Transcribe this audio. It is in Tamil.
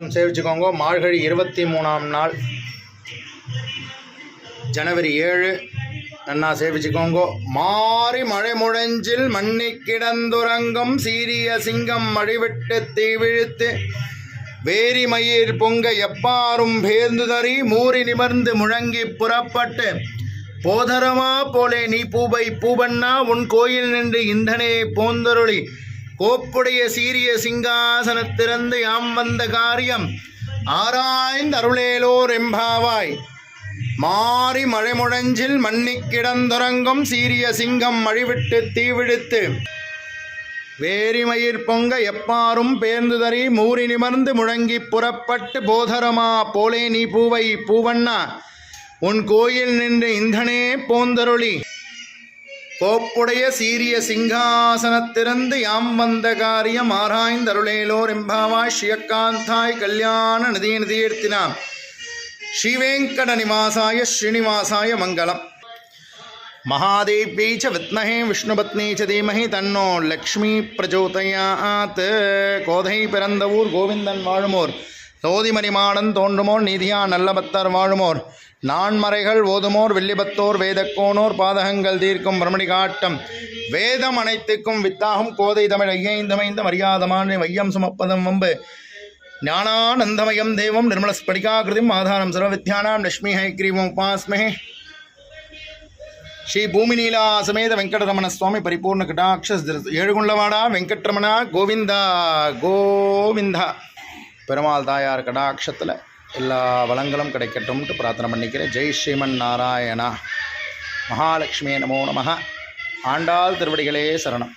சேவிச்சுக்கோங்க. மார்கழி 23ஆம் நாள் ஜனவரி 7 நன்னா சேவிச்சுக்கோங்க. மாறி மழை முழஞ்சில் மண்ணி கிடந்துறங்கும் சீரிய சிங்கம் மழிவிட்டு தீவிழித்து வேரி மயிர் பொங்க எப்பாரும் பேர்ந்துதறி மூறி நிமர்ந்து முழங்கி புறப்பட்டு போதரமா போலே நீ பூபை பூபண்ணா உன் கோயில் நின்று இந்தனே போந்தருளி கோப்புடைய சீரிய சிங்காசனத்திறந்து யாம் வந்த காரியம் ஆராய்ந்து அருளேலோர் எம்பாவாய். மாறி மழை முழஞ்சில் மண்ணி கிடந்துறங்கும் சீரிய சிங்கம் மழிவிட்டு தீவிழித்து வேரிமயிர் பொங்க எப்பாரும் பேர்ந்துதறி மூறி நிமர்ந்து முழங்கி புறப்பட்டு போதரமா போலே நீ பூவை பூவண்ணா உன் கோயில் நின்று இந்தனே போந்தருளி கோப்புடைய சீரிய சிங்காசனத்திறந்து யாம் வந்த காரியம் ஆராய்ந்தருளேலோர் எம்பாவாய். ஸ்ரீயக்காந்தாய் கல்யாண நிதியீர்த்தினாம் ஸ்ரீவேங்கட நிவாசாய ஸ்ரீனிவாசாய மங்களம். மகாதேவ்யை ச வித்மஹே விஷ்ணுபத்னி ச தீமஹி தன்னோ லக்ஷ்மி பிரச்சோதயாத். கோதை பிறந்த ஊர் கோவிந்தன் வாழுமோர் சோதிமணிமாடன் தோன்றுமோர் நீதியா நல்ல பக்தர் வாழுமோர் நான்மறைகள் ஓதுமோர் வெள்ளிபத்தோர் வேதக்கோனோர் பாதகங்கள் தீர்க்கும் பிரமணி காட்டம் வேதம் அனைத்துக்கும் வித்தாகும் கோதை தமிழ் ஐயைந்தமைந்த மரியாதமான வையம் சுமப்பதம் வம்பு ஞானானந்தமயம் தேவம் நிர்மலஸ்படிகாகிருதிம் ஆதாரம் சர்வவித்யானாம் லட்சுமி ஹைக்ரீவம் உபாஸ்மஹே. ஸ்ரீ பூமிநீலா சமேத வெங்கடரமண சுவாமி பரிபூர்ண கடாட்ச ஏழுகுண்டவாடா வெங்கட்ரமணா கோவிந்தா கோவிந்தா. பெருமாள் தாயார் கடாட்சத்தில் எல்லா வளங்களும் கிடைக்கட்டும்ட்டு பிரார்த்தனை பண்ணிக்கிறேன். ஜெய் ஸ்ரீமன் நாராயணா. மகாலட்சுமியே நமோ நமः. ஆண்டாள் திருவடிகளே சரணம்.